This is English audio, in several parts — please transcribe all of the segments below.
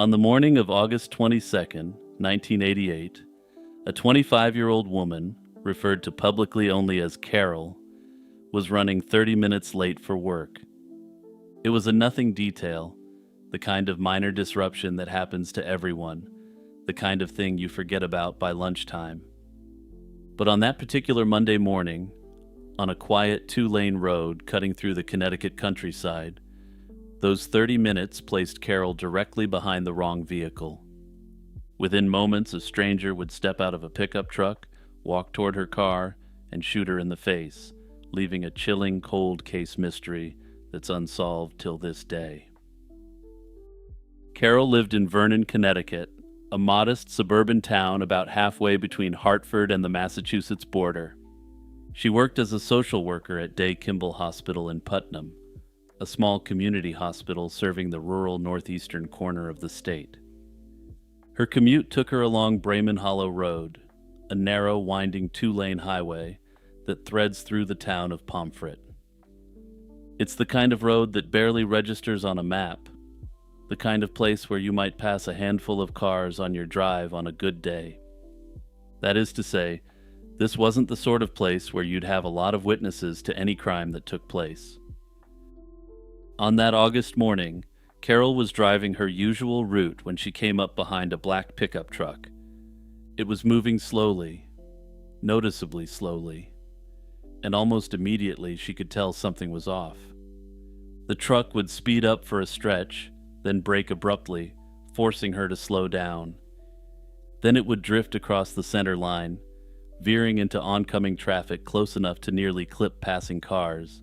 On the morning of August 22nd, 1988, a 25-year-old woman, referred to publicly only as Carol, was running 30 minutes late for work. It was a nothing detail, the kind of minor disruption that happens to everyone, the kind of thing you forget about by lunchtime. But on that particular Monday morning, on a quiet two-lane road cutting through the Connecticut countryside, those 30 minutes placed Carol directly behind the wrong vehicle. Within moments, a stranger would step out of a pickup truck, walk toward her car, and shoot her in the face, leaving a chilling cold case mystery that's unsolved till this day. Carol lived in Vernon, Connecticut, a modest suburban town about halfway between Hartford and the Massachusetts border. She worked as a social worker at Day Kimball Hospital in Putnam, a small community hospital serving the rural northeastern corner of the state. Her commute took her along Bremen Hollow Road, a narrow, winding two-lane highway that threads through the town of Pomfret. It's the kind of road that barely registers on a map, the kind of place where you might pass a handful of cars on your drive on a good day. That is to say, this wasn't the sort of place where you'd have a lot of witnesses to any crime that took place. On that August morning, Carol was driving her usual route when she came up behind a black pickup truck. It was moving slowly, noticeably slowly, and almost immediately she could tell something was off. The truck would speed up for a stretch, then brake abruptly, forcing her to slow down. Then it would drift across the center line, veering into oncoming traffic close enough to nearly clip passing cars,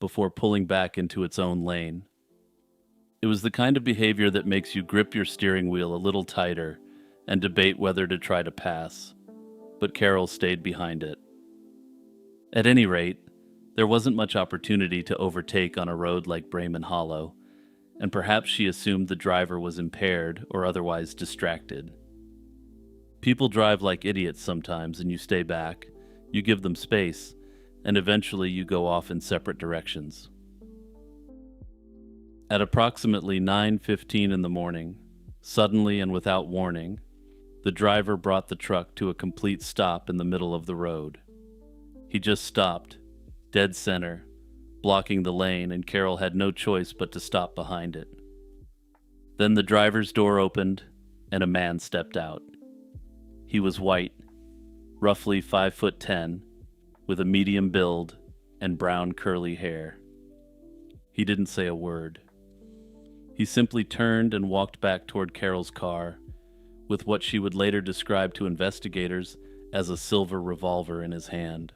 before pulling back into its own lane. It was the kind of behavior that makes you grip your steering wheel a little tighter and debate whether to try to pass, but Carol stayed behind it. At any rate, there wasn't much opportunity to overtake on a road like Bremen Hollow, and perhaps she assumed the driver was impaired or otherwise distracted. People drive like idiots sometimes, and you stay back, you give them space, and eventually you go off in separate directions. At approximately 9:15 in the morning, suddenly and without warning, the driver brought the truck to a complete stop in the middle of the road. He just stopped, dead center, blocking the lane, and Carol had no choice but to stop behind it. Then the driver's door opened, and a man stepped out. He was white, roughly 5'10", with a medium build and brown curly hair. He didn't say a word. He simply turned and walked back toward Carol's car, with what she would later describe to investigators as a silver revolver in his hand.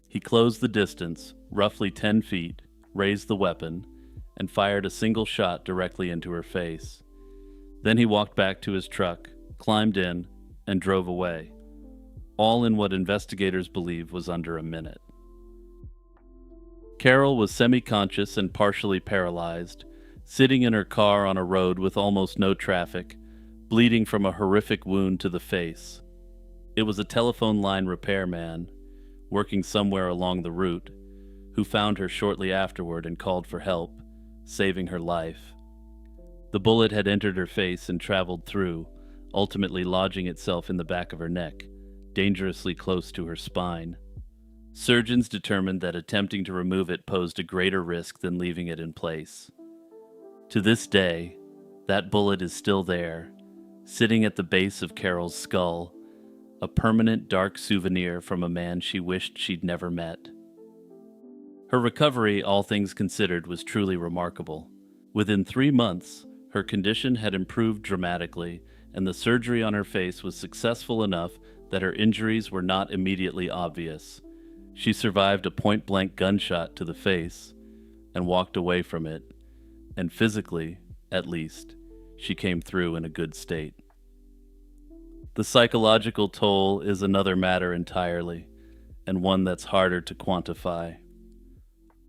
He closed the distance, roughly 10 feet, raised the weapon, and fired a single shot directly into her face. Then he walked back to his truck, climbed in, and drove away, all in what investigators believe was under a minute. Carol was semi-conscious and partially paralyzed, sitting in her car on a road with almost no traffic, bleeding from a horrific wound to the face. It was a telephone line repairman, working somewhere along the route, who found her shortly afterward and called for help, saving her life. The bullet had entered her face and traveled through, ultimately lodging itself in the back of her neck, dangerously close to her spine. Surgeons determined that attempting to remove it posed a greater risk than leaving it in place. To this day, that bullet is still there, sitting at the base of Carol's skull, a permanent dark souvenir from a man she wished she'd never met. Her recovery, all things considered, was truly remarkable. Within 3 months, her condition had improved dramatically, and the surgery on her face was successful enough that her injuries were not immediately obvious. She survived a point-blank gunshot to the face and walked away from it, and physically, at least, she came through in a good state. The psychological toll is another matter entirely, and one that's harder to quantify.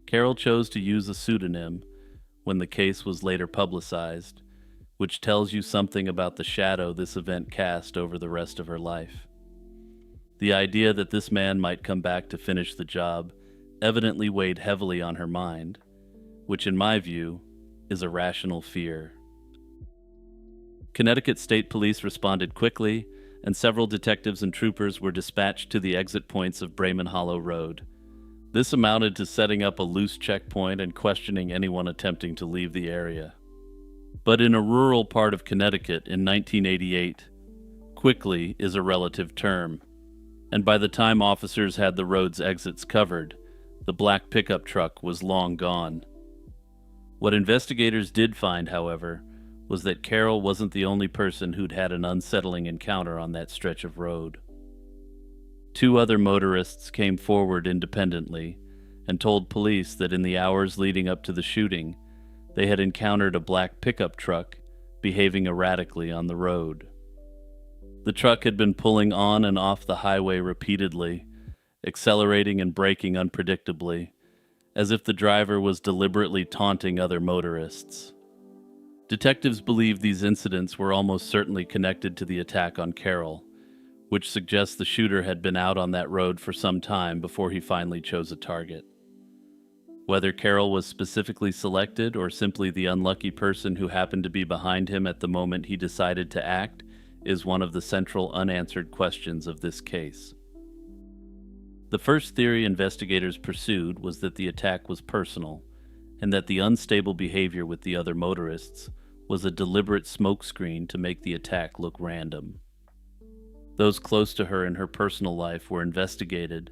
Carol chose to use a pseudonym when the case was later publicized, which tells you something about the shadow this event cast over the rest of her life. The idea that this man might come back to finish the job evidently weighed heavily on her mind, which in my view is a rational fear. Connecticut State Police responded quickly, and several detectives and troopers were dispatched to the exit points of Bremen Hollow Road. This amounted to setting up a loose checkpoint and questioning anyone attempting to leave the area. But in a rural part of Connecticut in 1988, quickly is a relative term, and by the time officers had the road's exits covered, the black pickup truck was long gone. What investigators did find, however, was that Carol wasn't the only person who'd had an unsettling encounter on that stretch of road. Two other motorists came forward independently and told police that in the hours leading up to the shooting, they had encountered a black pickup truck behaving erratically on the road. The truck had been pulling on and off the highway repeatedly, accelerating and braking unpredictably, as if the driver was deliberately taunting other motorists. Detectives believe these incidents were almost certainly connected to the attack on Carol, which suggests the shooter had been out on that road for some time before he finally chose a target. Whether Carol was specifically selected or simply the unlucky person who happened to be behind him at the moment he decided to act is one of the central unanswered questions of this case. The first theory investigators pursued was that the attack was personal, and that the unstable behavior with the other motorists was a deliberate smokescreen to make the attack look random. Those close to her in her personal life were investigated,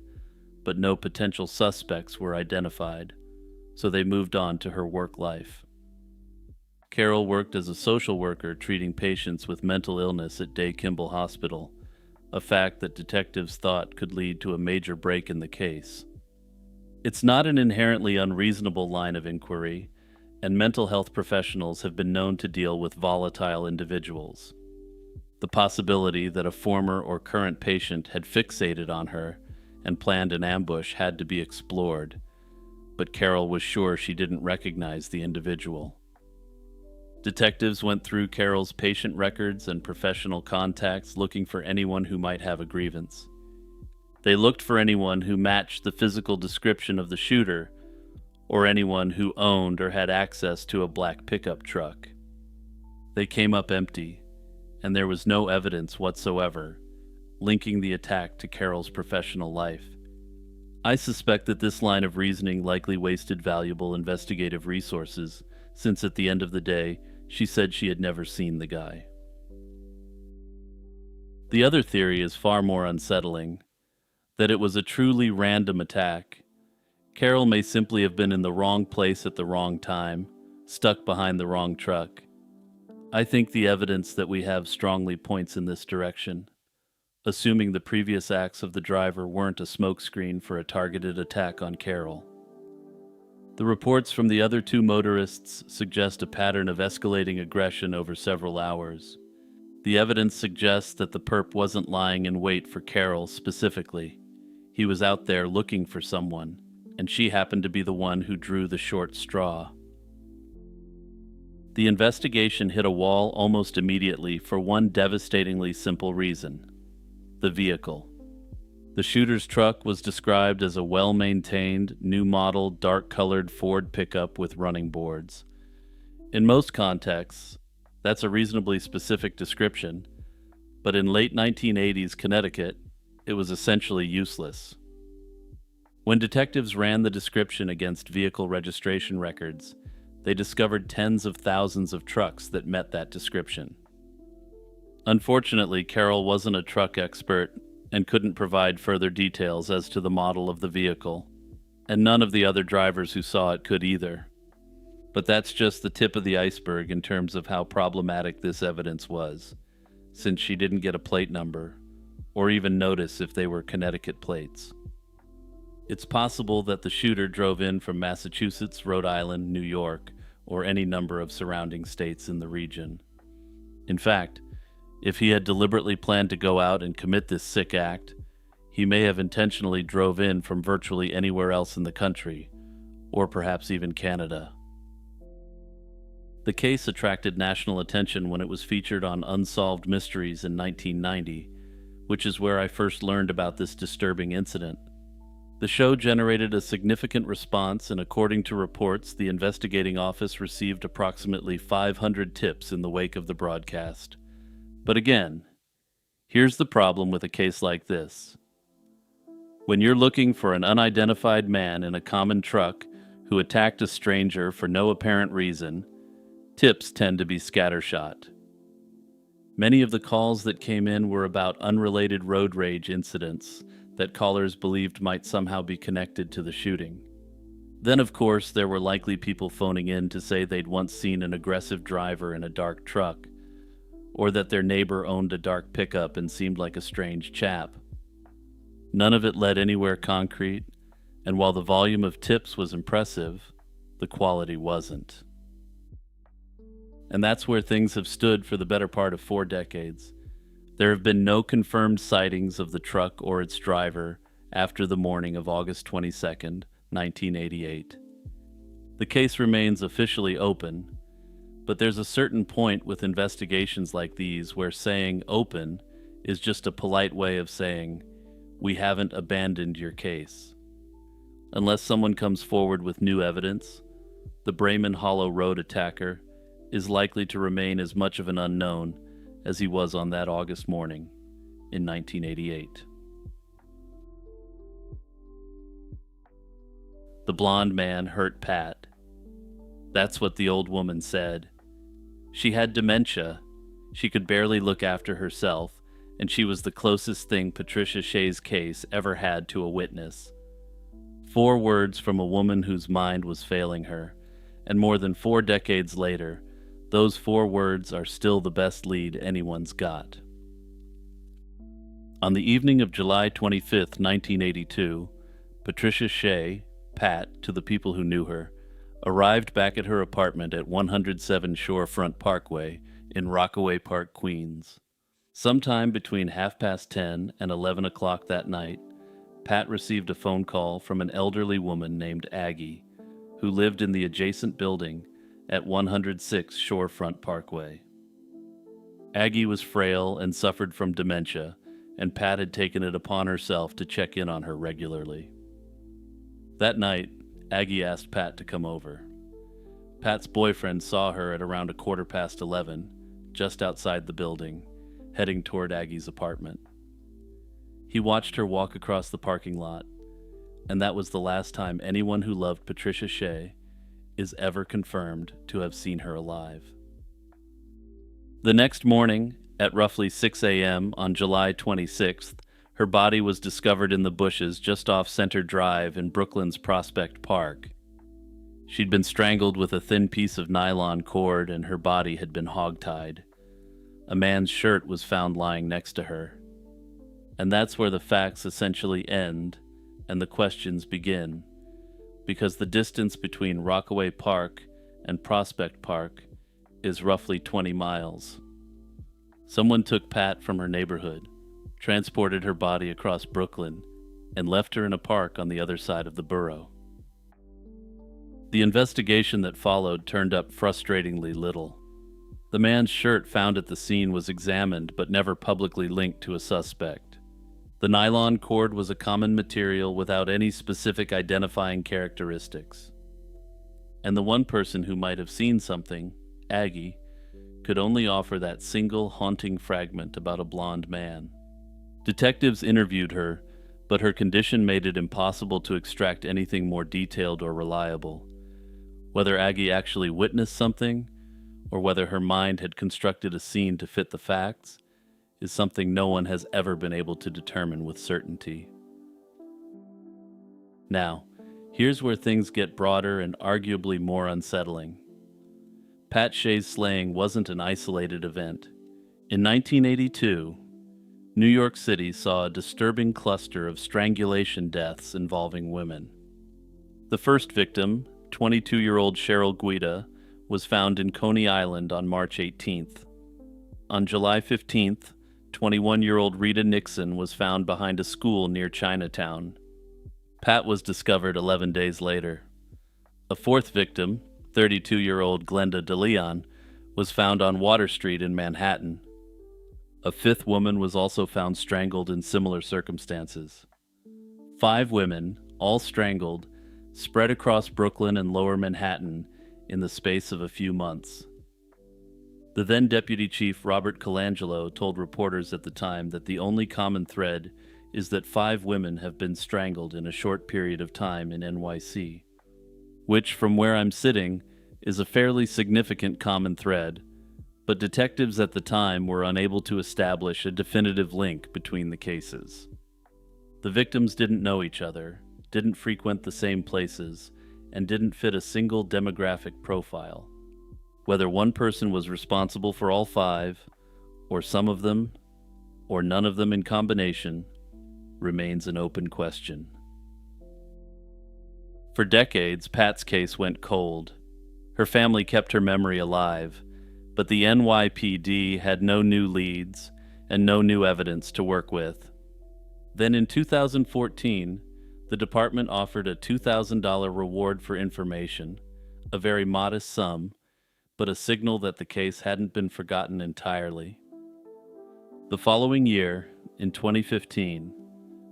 but no potential suspects were identified, so they moved on to her work life. Carol worked as a social worker treating patients with mental illness at Day Kimball Hospital, a fact that detectives thought could lead to a major break in the case. It's not an inherently unreasonable line of inquiry, and mental health professionals have been known to deal with volatile individuals. The possibility that a former or current patient had fixated on her and planned an ambush had to be explored, but Carol was sure she didn't recognize the individual. Detectives went through Carol's patient records and professional contacts looking for anyone who might have a grievance. They looked for anyone who matched the physical description of the shooter, or anyone who owned or had access to a black pickup truck. They came up empty, and there was no evidence whatsoever linking the attack to Carol's professional life. I suspect that this line of reasoning likely wasted valuable investigative resources, since at the end of the day, she said she had never seen the guy. The other theory is far more unsettling, that it was a truly random attack. Carol may simply have been in the wrong place at the wrong time, stuck behind the wrong truck. I think the evidence that we have strongly points in this direction, assuming the previous acts of the driver weren't a smokescreen for a targeted attack on Carol. The reports from the other two motorists suggest a pattern of escalating aggression over several hours. The evidence suggests that the perp wasn't lying in wait for Carol specifically. He was out there looking for someone, and she happened to be the one who drew the short straw. The investigation hit a wall almost immediately for one devastatingly simple reason: the vehicle. The shooter's truck was described as a well-maintained, new-model, dark-colored Ford pickup with running boards. In most contexts, that's a reasonably specific description, but in late 1980s Connecticut, it was essentially useless. When detectives ran the description against vehicle registration records, they discovered tens of thousands of trucks that met that description. Unfortunately, Carol wasn't a truck expert and couldn't provide further details as to the model of the vehicle, and none of the other drivers who saw it could either. But that's just the tip of the iceberg in terms of how problematic this evidence was, since she didn't get a plate number, or even notice if they were Connecticut plates. It's possible that the shooter drove in from Massachusetts, Rhode Island, New York, or any number of surrounding states in the region. In fact, if he had deliberately planned to go out and commit this sick act, he may have intentionally drove in from virtually anywhere else in the country, or perhaps even Canada. The case attracted national attention when it was featured on Unsolved Mysteries in 1990, which is where I first learned about this disturbing incident. The show generated a significant response, and according to reports, the investigating office received approximately 500 tips in the wake of the broadcast. But again, here's the problem with a case like this. When you're looking for an unidentified man in a common truck who attacked a stranger for no apparent reason, tips tend to be scattershot. Many of the calls that came in were about unrelated road rage incidents that callers believed might somehow be connected to the shooting. Then, of course, there were likely people phoning in to say they'd once seen an aggressive driver in a dark truck, or that their neighbor owned a dark pickup and seemed like a strange chap. None of it led anywhere concrete, and while the volume of tips was impressive, the quality wasn't. And that's where things have stood for the better part of 4 decades. There have been no confirmed sightings of the truck or its driver after the morning of August 22, 1988. The case remains officially open, but there's a certain point with investigations like these where saying open is just a polite way of saying, we haven't abandoned your case. Unless someone comes forward with new evidence, the Bremen Hollow Road attacker is likely to remain as much of an unknown as he was on that August morning in 1988. The blonde man hurt Pat. That's what the old woman said. She had dementia, she could barely look after herself, and she was the closest thing Patricia Shea's case ever had to a witness. 4 words from a woman whose mind was failing her, and more than 4 decades later, those 4 words are still the best lead anyone's got. On the evening of July 25, 1982, Patricia Shea, Pat to the people who knew her, arrived back at her apartment at 107 Shorefront Parkway in Rockaway Park, Queens. Sometime between 10:30 and 11 o'clock that night, Pat received a phone call from an elderly woman named Aggie, who lived in the adjacent building at 106 Shorefront Parkway. Aggie was frail and suffered from dementia, and Pat had taken it upon herself to check in on her regularly. That night, Aggie asked Pat to come over. Pat's boyfriend saw her at around 11:15, just outside the building, heading toward Aggie's apartment. He watched her walk across the parking lot, and that was the last time anyone who loved Patricia Shea is ever confirmed to have seen her alive. The next morning, at roughly 6 a.m. on July 26th, her body was discovered in the bushes just off Center Drive in Brooklyn's Prospect Park. She'd been strangled with a thin piece of nylon cord, and her body had been hogtied. A man's shirt was found lying next to her. And that's where the facts essentially end and the questions begin, because the distance between Rockaway Park and Prospect Park is roughly 20 miles. Someone took Pat from her neighborhood, transported her body across Brooklyn, and left her in a park on the other side of the borough. The investigation that followed turned up frustratingly little. The man's shirt found at the scene was examined but never publicly linked to a suspect. The nylon cord was a common material without any specific identifying characteristics. And the one person who might have seen something, Aggie, could only offer that single haunting fragment about a blonde man. Detectives interviewed her, but her condition made it impossible to extract anything more detailed or reliable. Whether Aggie actually witnessed something, or whether her mind had constructed a scene to fit the facts, is something no one has ever been able to determine with certainty. Now, here's where things get broader and arguably more unsettling. Pat Shea's slaying wasn't an isolated event. In 1982, New York City saw a disturbing cluster of strangulation deaths involving women. The first victim, 22-year-old Cheryl Guida, was found in Coney Island on March 18th. On July 15th, 21-year-old Rita Nixon was found behind a school near Chinatown. Pat was discovered 11 days later. A fourth victim, 32-year-old Glenda DeLeon, was found on Water Street in Manhattan. A fifth woman was also found strangled in similar circumstances. 5 women, all strangled, spread across Brooklyn and lower Manhattan in the space of a few months. The then Deputy Chief Robert Colangelo told reporters at the time that the only common thread is that 5 women have been strangled in a short period of time in NYC, which, from where I'm sitting, is a fairly significant common thread, but detectives at the time were unable to establish a definitive link between the cases. The victims didn't know each other, didn't frequent the same places, and didn't fit a single demographic profile. Whether one person was responsible for all 5, or some of them, or none of them in combination, remains an open question. For decades, Pat's case went cold. Her family kept her memory alive, but the NYPD had no new leads and no new evidence to work with. Then in 2014, the department offered a $2,000 reward for information, a very modest sum, but a signal that the case hadn't been forgotten entirely. The following year, in 2015,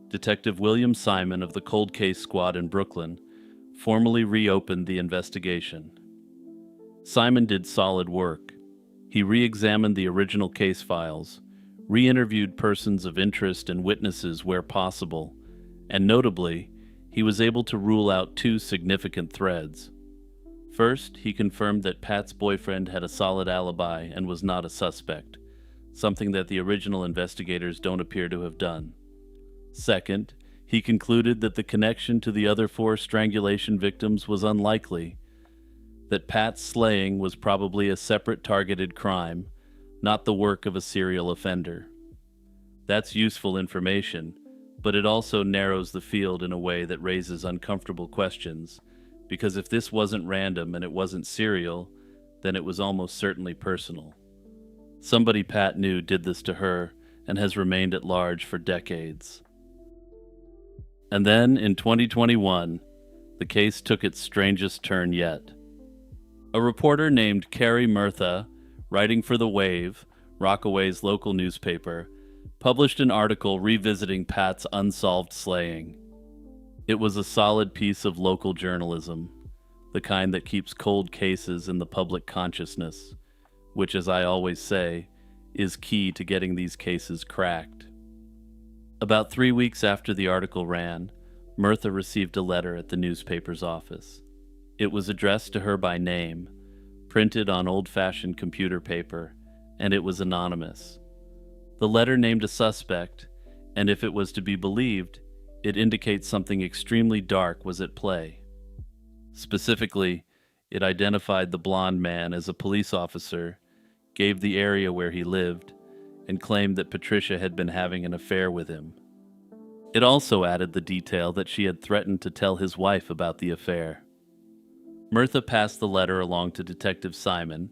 Detective William Simon of the Cold Case Squad in Brooklyn formally reopened the investigation. Simon did solid work. He re-examined the original case files, re-interviewed persons of interest and witnesses where possible, and notably, he was able to rule out 2 significant threads. First, he confirmed that Pat's boyfriend had a solid alibi and was not a suspect, something that the original investigators don't appear to have done. Second, he concluded that the connection to the other 4 strangulation victims was unlikely, that Pat's slaying was probably a separate targeted crime, not the work of a serial offender. That's useful information, but it also narrows the field in a way that raises uncomfortable questions, because if this wasn't random and it wasn't serial, then it was almost certainly personal. Somebody Pat knew did this to her and has remained at large for decades. And then, in 2021, the case took its strangest turn yet. A reporter named Carrie Murtha, writing for The Wave, Rockaway's local newspaper, published an article revisiting Pat's unsolved slaying. It was a solid piece of local journalism, the kind that keeps cold cases in the public consciousness, which, as I always say, is key to getting these cases cracked. About 3 weeks after the article ran, Murtha received a letter at the newspaper's office. It was addressed to her by name, printed on old-fashioned computer paper, and it was anonymous. The letter named a suspect, and if it was to be believed, it indicates something extremely dark was at play. Specifically, it identified the blonde man as a police officer, gave the area where he lived, and claimed that Patricia had been having an affair with him. It also added the detail that she had threatened to tell his wife about the affair. Murtha passed the letter along to Detective Simon,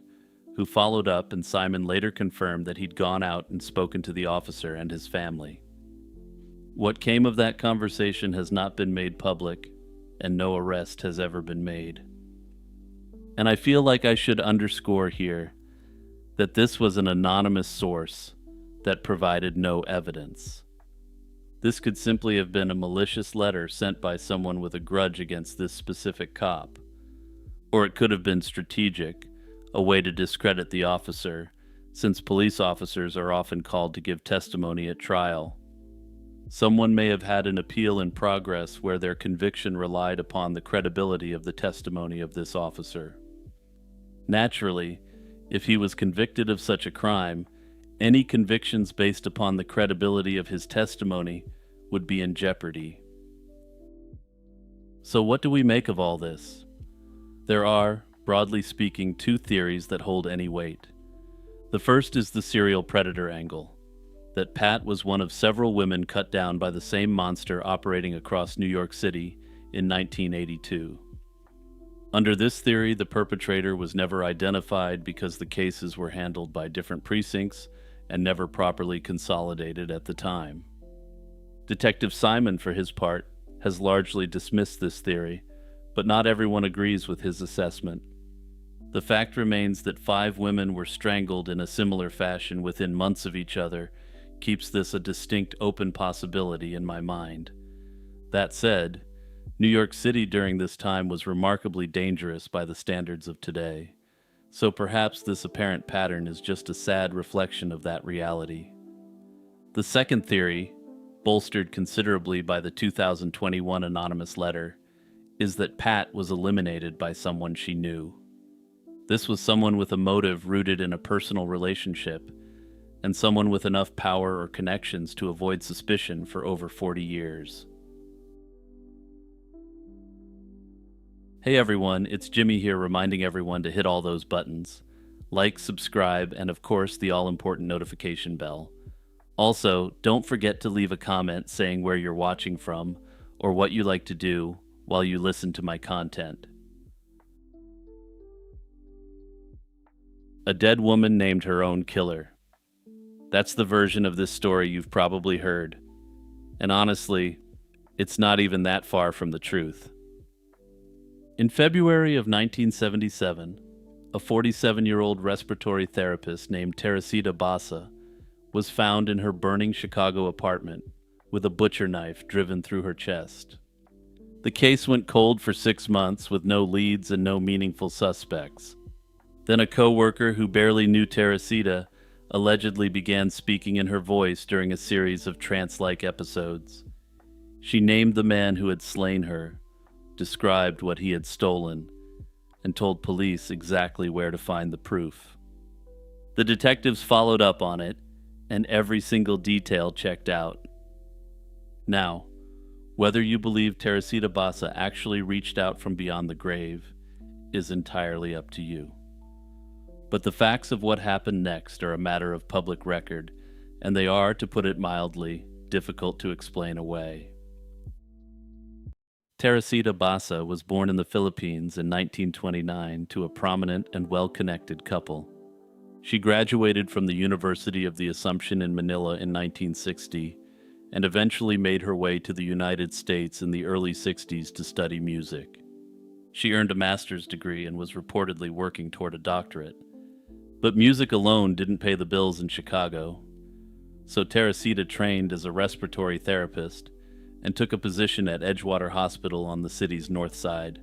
who followed up, and Simon later confirmed that he'd gone out and spoken to the officer and his family. What came of that conversation has not been made public, and no arrest has ever been made. And I feel like I should underscore here that this was an anonymous source that provided no evidence. This could simply have been a malicious letter sent by someone with a grudge against this specific cop. Or it could have been strategic, a way to discredit the officer, since police officers are often called to give testimony at trial. Someone may have had an appeal in progress where their conviction relied upon the credibility of the testimony of this officer. Naturally, if he was convicted of such a crime, any convictions based upon the credibility of his testimony would be in jeopardy. So what do we make of all this? There are, broadly speaking, 2 theories that hold any weight. The first is the serial predator angle, that Pat was one of several women cut down by the same monster operating across New York City in 1982. Under this theory, the perpetrator was never identified because the cases were handled by different precincts and never properly consolidated at the time. Detective Simon, for his part, has largely dismissed this theory, but not everyone agrees with his assessment. The fact remains that 5 women were strangled in a similar fashion within months of each other keeps this a distinct open possibility in my mind. That said, New York City during this time was remarkably dangerous by the standards of today, so perhaps this apparent pattern is just a sad reflection of that reality. The second theory, bolstered considerably by the 2021 anonymous letter, is that Pat was eliminated by someone she knew. This was someone with a motive rooted in a personal relationship, and someone with enough power or connections to avoid suspicion for over 40 years. Hey everyone, it's Jimmy here reminding everyone to hit all those buttons. Like, subscribe, and of course the all-important notification bell. Also, don't forget to leave a comment saying where you're watching from or what you like to do while you listen to my content. A dead woman named her own killer. That's the version of this story you've probably heard. And honestly, it's not even that far from the truth. In February of 1977, a 47-year-old respiratory therapist named Teresita Basa was found in her burning Chicago apartment with a butcher knife driven through her chest. The case went cold for 6 months with no leads and no meaningful suspects. Then a co-worker who barely knew Teresita allegedly began speaking in her voice during a series of trance-like episodes. She named the man who had slain her, described what he had stolen, and told police exactly where to find the proof. The detectives followed up on it, and every single detail checked out. Now, whether you believe Teresita Basa actually reached out from beyond the grave is entirely up to you. But the facts of what happened next are a matter of public record, and they are, to put it mildly, difficult to explain away. Teresita Basa was born in the Philippines in 1929 to a prominent and well-connected couple. She graduated from the University of the Assumption in Manila in 1960 and eventually made her way to the United States in the early 60s to study music. She earned a master's degree and was reportedly working toward a doctorate. But music alone didn't pay the bills in Chicago, so Teresita trained as a respiratory therapist and took a position at Edgewater Hospital on the city's north side.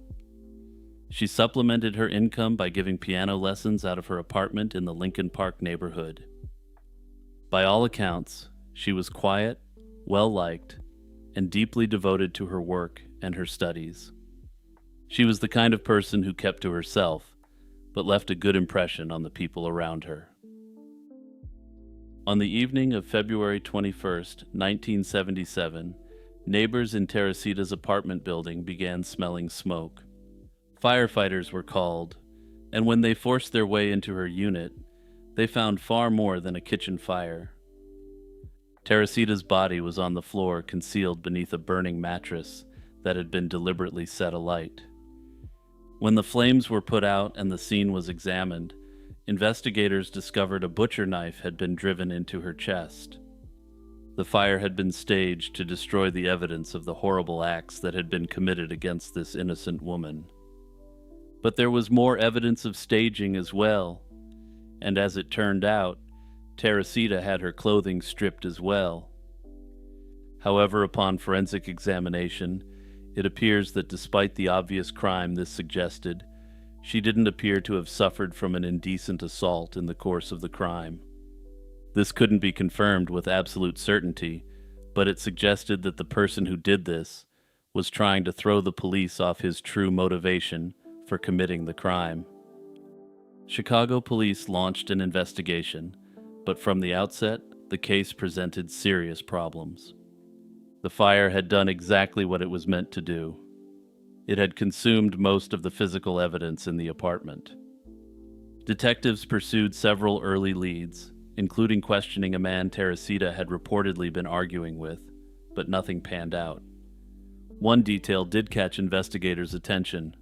She supplemented her income by giving piano lessons out of her apartment in the Lincoln Park neighborhood. By all accounts, she was quiet, well-liked, and deeply devoted to her work and her studies. She was the kind of person who kept to herself, but left a good impression on the people around her. On the evening of February 21st, 1977, neighbors in Teresita's apartment building began smelling smoke. Firefighters were called, and when they forced their way into her unit, they found far more than a kitchen fire. Teresita's body was on the floor, concealed beneath a burning mattress that had been deliberately set alight. When the flames were put out and the scene was examined, investigators discovered a butcher knife had been driven into her chest. The fire had been staged to destroy the evidence of the horrible acts that had been committed against this innocent woman. But there was more evidence of staging as well, and as it turned out, Teresita had her clothing stripped as well. However, upon forensic examination, it appears that despite the obvious crime this suggested, she didn't appear to have suffered from an indecent assault in the course of the crime. This couldn't be confirmed with absolute certainty, but it suggested that the person who did this was trying to throw the police off his true motivation for committing the crime. Chicago police launched an investigation, but from the outset, the case presented serious problems. The fire had done exactly what it was meant to do. It had consumed most of the physical evidence in the apartment. Detectives pursued several early leads, including questioning a man Teresita had reportedly been arguing with, but nothing panned out. One detail did catch investigators' attention: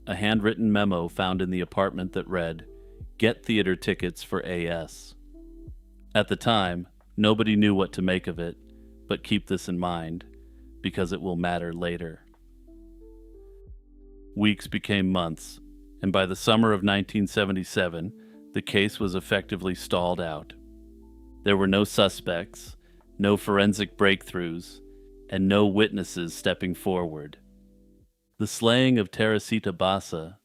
a handwritten memo found in the apartment that read, "Get theater tickets for AS." At the time, nobody knew what to make of it, but keep this in mind, because it will matter later. Weeks became months, and by the summer of 1977, the case was effectively stalled out. There were no suspects, no forensic breakthroughs, and no witnesses stepping forward. The slaying of Teresita Basa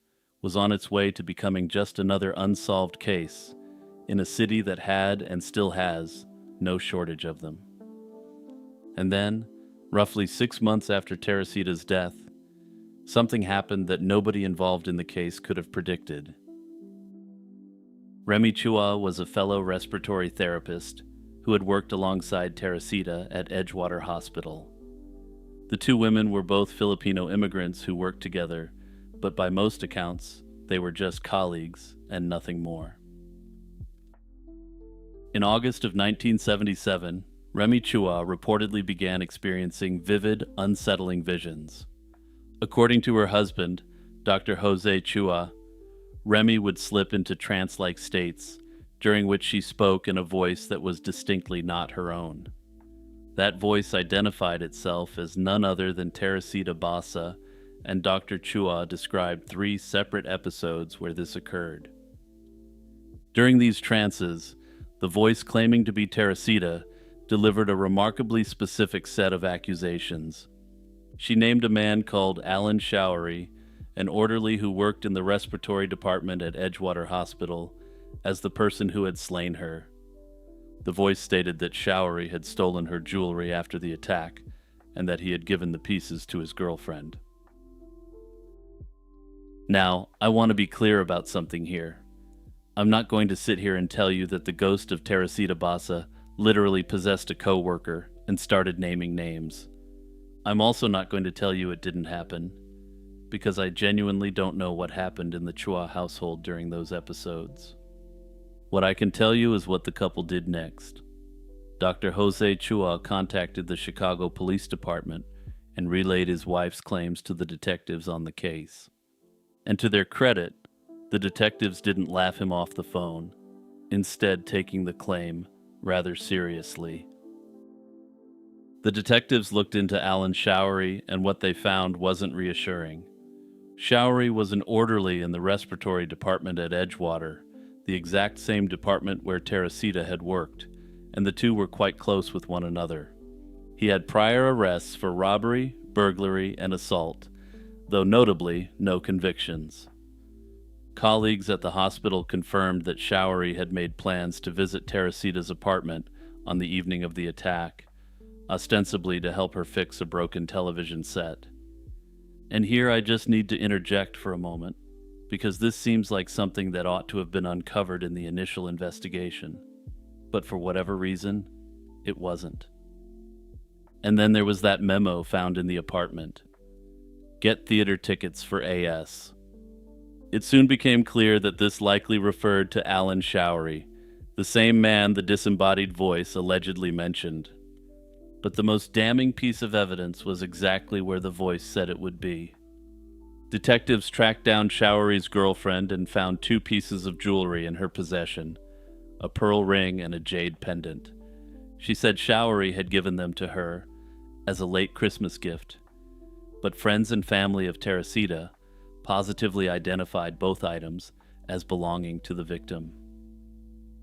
was on its way to becoming just another unsolved case in a city that had and still has no shortage of them. And then, roughly 6 months after Teresita's death, something happened that nobody involved in the case could have predicted. Remy Chua was a fellow respiratory therapist who had worked alongside Teresita at Edgewater Hospital. The two women were both Filipino immigrants who worked together, but by most accounts, they were just colleagues and nothing more. In August of 1977, Remy Chua reportedly began experiencing vivid, unsettling visions. According to her husband, Dr. Jose Chua, Remy would slip into trance-like states, during which she spoke in a voice that was distinctly not her own. That voice identified itself as none other than Teresita Basa, and Dr. Chua described 3 separate episodes where this occurred. During these trances, the voice claiming to be Teresita delivered a remarkably specific set of accusations. She named a man called Alan Showery, an orderly who worked in the respiratory department at Edgewater Hospital, as the person who had slain her. The voice stated that Showery had stolen her jewelry after the attack, and that he had given the pieces to his girlfriend. Now, I want to be clear about something here. I'm not going to sit here and tell you that the ghost of Teresita Basa literally possessed a co-worker and started naming names. I'm also not going to tell you it didn't happen, because I genuinely don't know what happened in the Chua household during those episodes. What I can tell you is what the couple did next. Dr. Jose Chua contacted the Chicago Police Department and relayed his wife's claims to the detectives on the case. And to their credit, the detectives didn't laugh him off the phone, instead taking the claim rather seriously. The detectives looked into Alan Showery, and what they found wasn't reassuring. Showery was an orderly in the respiratory department at Edgewater, the exact same department where Teresita had worked, and the two were quite close with one another. He had prior arrests for robbery, burglary, and assault, though notably no convictions. Colleagues at the hospital confirmed that Showery had made plans to visit Teresita's apartment on the evening of the attack, ostensibly to help her fix a broken television set. And here I just need to interject for a moment, because this seems like something that ought to have been uncovered in the initial investigation. But for whatever reason, it wasn't. And then there was that memo found in the apartment. Get theater tickets for AS. It soon became clear that this likely referred to Alan Showery, the same man the disembodied voice allegedly mentioned. But the most damning piece of evidence was exactly where the voice said it would be. Detectives tracked down Showery's girlfriend and found 2 pieces of jewelry in her possession, a pearl ring and a jade pendant. She said Showery had given them to her as a late Christmas gift, but friends and family of Teresita positively identified both items as belonging to the victim.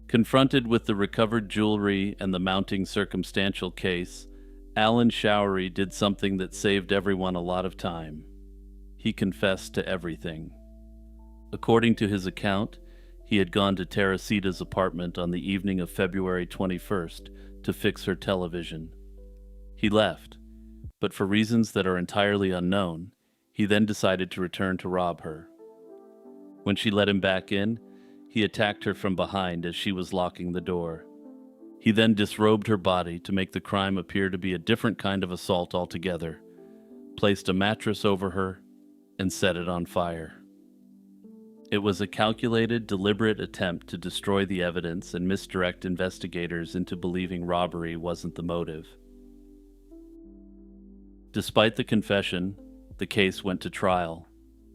Confronted with the recovered jewelry and the mounting circumstantial case, Alan Showery did something that saved everyone a lot of time. He confessed to everything. According to his account, he had gone to Teresita's apartment on the evening of February 21st to fix her television. He left, but for reasons that are entirely unknown, he then decided to return to rob her. When she let him back in, he attacked her from behind as she was locking the door. He then disrobed her body to make the crime appear to be a different kind of assault altogether, placed a mattress over her, and set it on fire. It was a calculated, deliberate attempt to destroy the evidence and misdirect investigators into believing robbery wasn't the motive. Despite the confession, the case went to trial,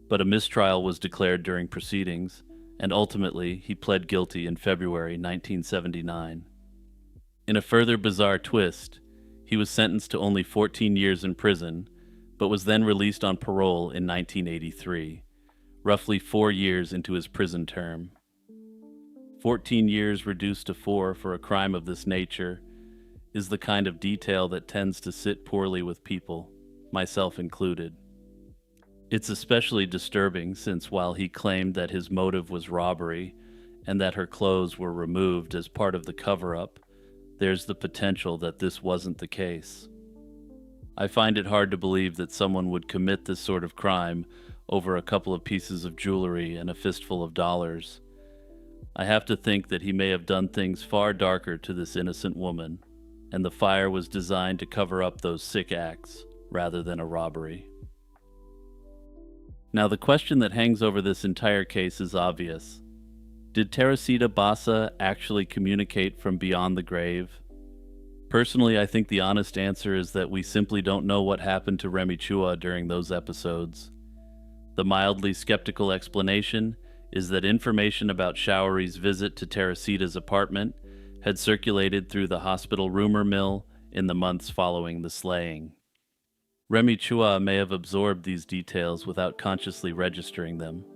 but a mistrial was declared during proceedings, and ultimately he pled guilty in February 1979. In a further bizarre twist, he was sentenced to only 14 years in prison, but was then released on parole in 1983, roughly 4 years into his prison term. 14 years reduced to 4 for a crime of this nature is the kind of detail that tends to sit poorly with people, myself included. It's especially disturbing since while he claimed that his motive was robbery and that her clothes were removed as part of the cover up, there's the potential that this wasn't the case. I find it hard to believe that someone would commit this sort of crime over a couple of pieces of jewelry and a fistful of dollars. I have to think that he may have done things far darker to this innocent woman, and the fire was designed to cover up those sick acts rather than a robbery. Now, the question that hangs over this entire case is obvious. Did Teresita Basa actually communicate from beyond the grave? Personally, I think the honest answer is that we simply don't know what happened to Remy Chua during those episodes. The mildly skeptical explanation is that information about Showery's visit to Teresita's apartment had circulated through the hospital rumor mill in the months following the slaying. Remy Chua may have absorbed these details without consciously registering them,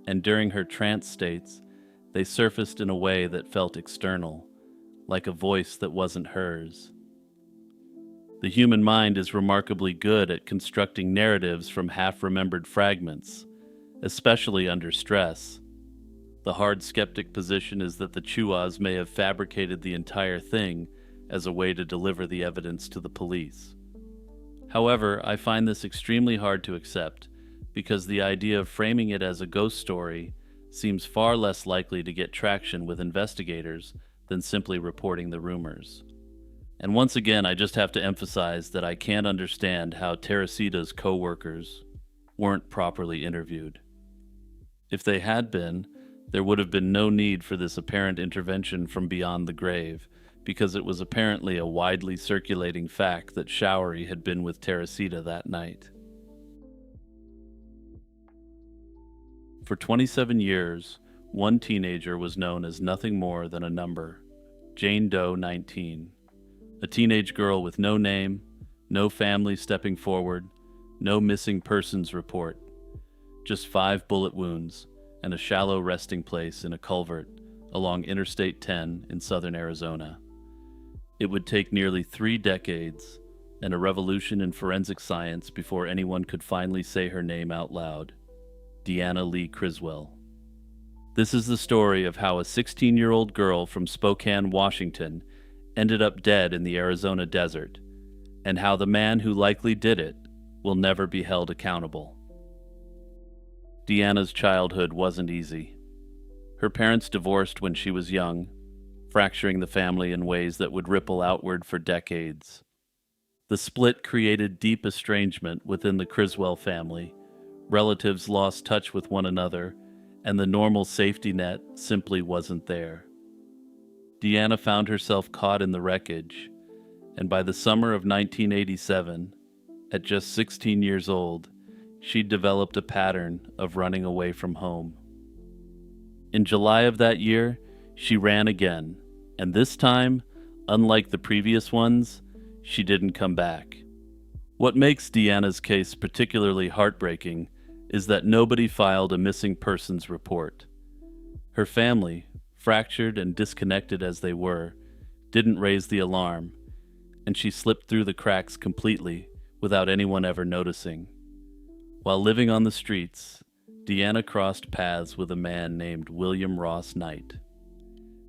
and during her trance states, they surfaced in a way that felt external, like a voice that wasn't hers. The human mind is remarkably good at constructing narratives from half-remembered fragments, especially under stress. The hard skeptic position is that the Chuas may have fabricated the entire thing as a way to deliver the evidence to the police. However, I find this extremely hard to accept because the idea of framing it as a ghost story seems far less likely to get traction with investigators than simply reporting the rumors. And once again, I just have to emphasize that I can't understand how Teresita's co-workers weren't properly interviewed. If they had been, there would have been no need for this apparent intervention from beyond the grave, because it was apparently a widely circulating fact that Showery had been with Teresita that night. For 27 years, one teenager was known as nothing more than a number, Jane Doe 19, a teenage girl with no name, no family stepping forward, no missing persons report, just 5 bullet wounds and a shallow resting place in a culvert along Interstate 10 in southern Arizona. It would take nearly 3 decades and a revolution in forensic science before anyone could finally say her name out loud, Deanna Lee Criswell. This is the story of how a 16-year-old girl from Spokane, Washington, ended up dead in the Arizona desert, and how the man who likely did it will never be held accountable. Deanna's childhood wasn't easy. Her parents divorced when she was young, fracturing the family in ways that would ripple outward for decades. The split created deep estrangement within the Criswell family. Relatives lost touch with one another, and the normal safety net simply wasn't there. Deanna found herself caught in the wreckage, and by the summer of 1987, at just 16 years old, she'd developed a pattern of running away from home. In July of that year, she ran again, and this time, unlike the previous ones, she didn't come back. What makes Deanna's case particularly heartbreaking is that nobody filed a missing persons report. Her family, fractured and disconnected as they were, didn't raise the alarm, and she slipped through the cracks completely without anyone ever noticing. While living on the streets, Deanna crossed paths with a man named William Ross Knight.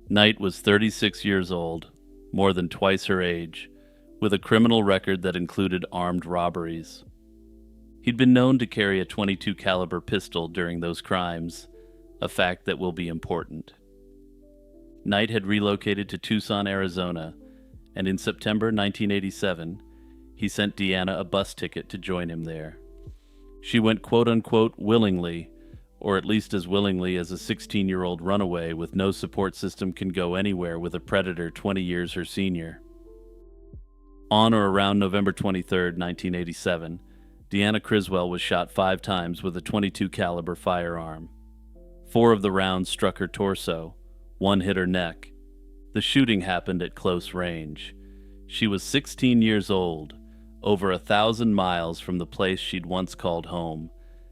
Knight was 36 years old, more than twice her age, with a criminal record that included armed robberies. He'd been known to carry a .22 caliber pistol during those crimes, a fact that will be important. Knight had relocated to Tucson, Arizona, and in September 1987, he sent Deanna a bus ticket to join him there. She went quote-unquote willingly, or at least as willingly as a 16-year-old runaway with no support system can go anywhere with a predator 20 years her senior. On or around November 23, 1987, Deanna Criswell was shot 5 times with a .22 caliber firearm. 4 of the rounds struck her torso, 1 hit her neck. The shooting happened at close range. She was 16 years old, over 1,000 miles from the place she'd once called home,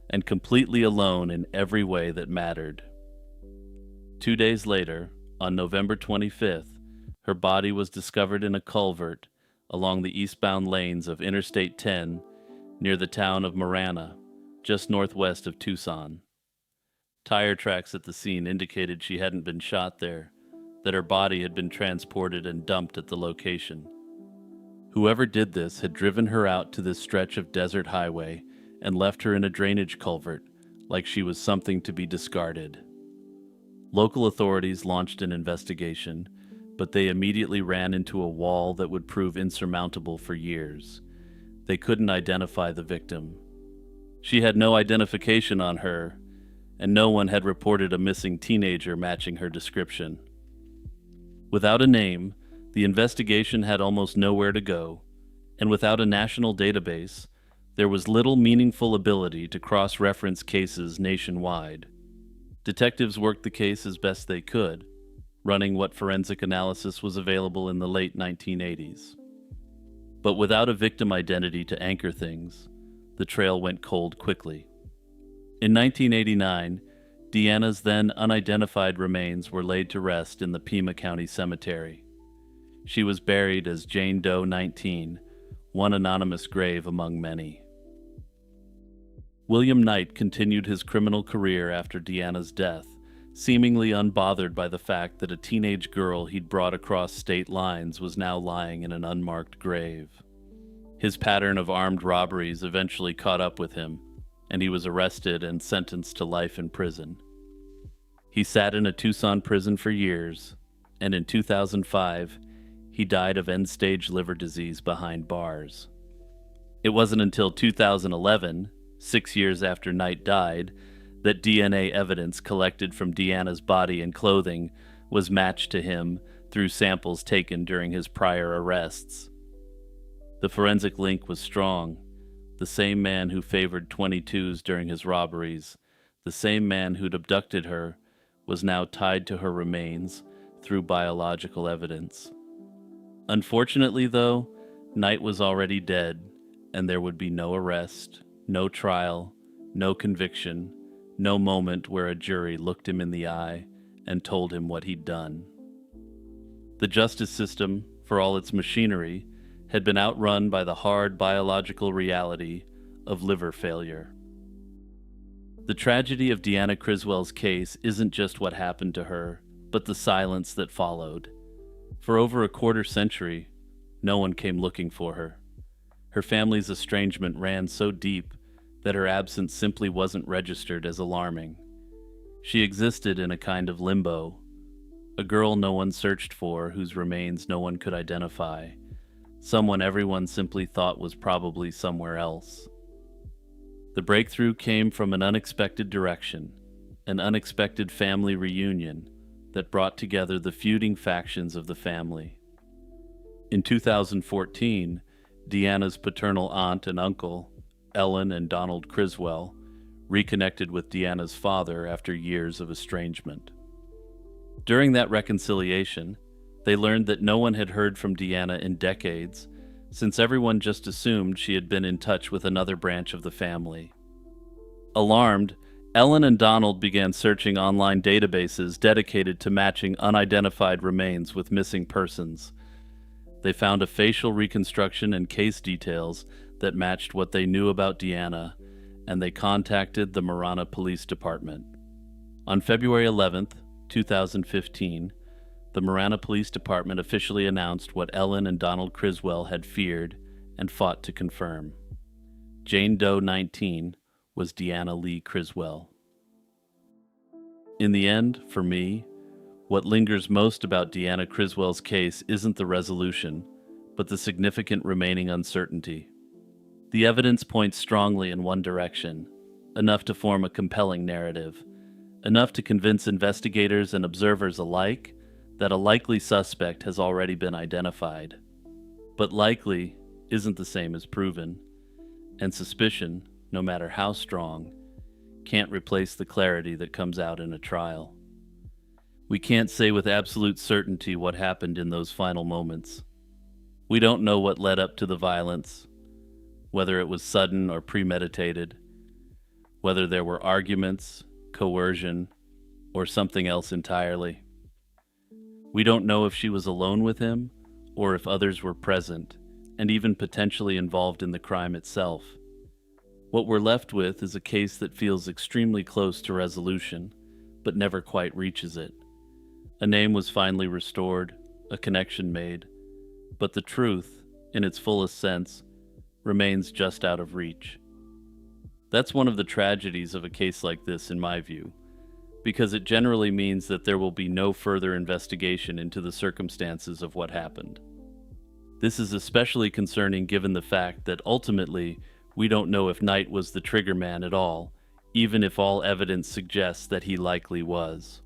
and completely alone in every way that mattered. 2 days later, on November 25th, her body was discovered in a culvert along the eastbound lanes of Interstate 10 near the town of Marana, just northwest of Tucson. Tire tracks at the scene indicated she hadn't been shot there, that her body had been transported and dumped at the location. Whoever did this had driven her out to this stretch of desert highway and left her in a drainage culvert, like she was something to be discarded. Local authorities launched an investigation, but they immediately ran into a wall that would prove insurmountable for years. They couldn't identify the victim. She had no identification on her, and no one had reported a missing teenager matching her description. Without a name, the investigation had almost nowhere to go, and without a national database, there was little meaningful ability to cross-reference cases nationwide. Detectives worked the case as best they could, running what forensic analysis was available in the late 1980s. But without a victim identity to anchor things, the trail went cold quickly. In 1989, Deanna's then unidentified remains were laid to rest in the Pima County Cemetery. She was buried as Jane Doe 19, one anonymous grave among many. William Knight continued his criminal career after Deanna's death, seemingly unbothered by the fact that a teenage girl he'd brought across state lines was now lying in an unmarked grave. His pattern of armed robberies eventually caught up with him, and he was arrested and sentenced to life in prison. He sat in a Tucson prison for years, and in 2005, he died of end-stage liver disease behind bars. It wasn't until 2011, 6 years after Knight died, that DNA evidence collected from Deanna's body and clothing was matched to him through samples taken during his prior arrests. The forensic link was strong. The same man who favored 22s during his robberies, the same man who'd abducted her, was now tied to her remains through biological evidence. Unfortunately, though, Knight was already dead, and there would be no arrest, no trial, no conviction, no moment where a jury looked him in the eye and told him what he'd done. The justice system, for all its machinery, had been outrun by the hard biological reality of liver failure. The tragedy of Deanna Criswell's case isn't just what happened to her, but the silence that followed. For over a quarter century, no one came looking for her. Her family's estrangement ran so deep that her absence simply wasn't registered as alarming. She existed in a kind of limbo, a girl no one searched for, whose remains no one could identify, someone everyone simply thought was probably somewhere else. The breakthrough came from an unexpected direction, an unexpected family reunion that brought together the feuding factions of the family. In 2014, Deanna's paternal aunt and uncle, Ellen and Donald Criswell, reconnected with Deanna's father after years of estrangement. During that reconciliation, they learned that no one had heard from Deanna in decades, since everyone just assumed she had been in touch with another branch of the family. Alarmed, Ellen and Donald began searching online databases dedicated to matching unidentified remains with missing persons. They found a facial reconstruction and case details that matched what they knew about Deanna, and they contacted the Marana Police Department. On February 11th, 2015, the Marana Police Department officially announced what Ellen and Donald Criswell had feared and fought to confirm. Jane Doe 19 was Deanna Lee Criswell. In the end, for me, what lingers most about Deanna Criswell's case isn't the resolution, but the significant remaining uncertainty. The evidence points strongly in one direction, enough to form a compelling narrative, enough to convince investigators and observers alike that a likely suspect has already been identified. But likely isn't the same as proven, and suspicion, no matter how strong, can't replace the clarity that comes out in a trial. We can't say with absolute certainty what happened in those final moments. We don't know what led up to the violence, whether it was sudden or premeditated, whether there were arguments, coercion, or something else entirely. We don't know if she was alone with him, or if others were present, and even potentially involved in the crime itself. What we're left with is a case that feels extremely close to resolution, but never quite reaches it. A name was finally restored, a connection made, but the truth, in its fullest sense, remains just out of reach. That's one of the tragedies of a case like this, in my view, because it generally means that there will be no further investigation into the circumstances of what happened. This is especially concerning given the fact that ultimately we don't know if Knight was the trigger man at all, even if all evidence suggests that he likely was.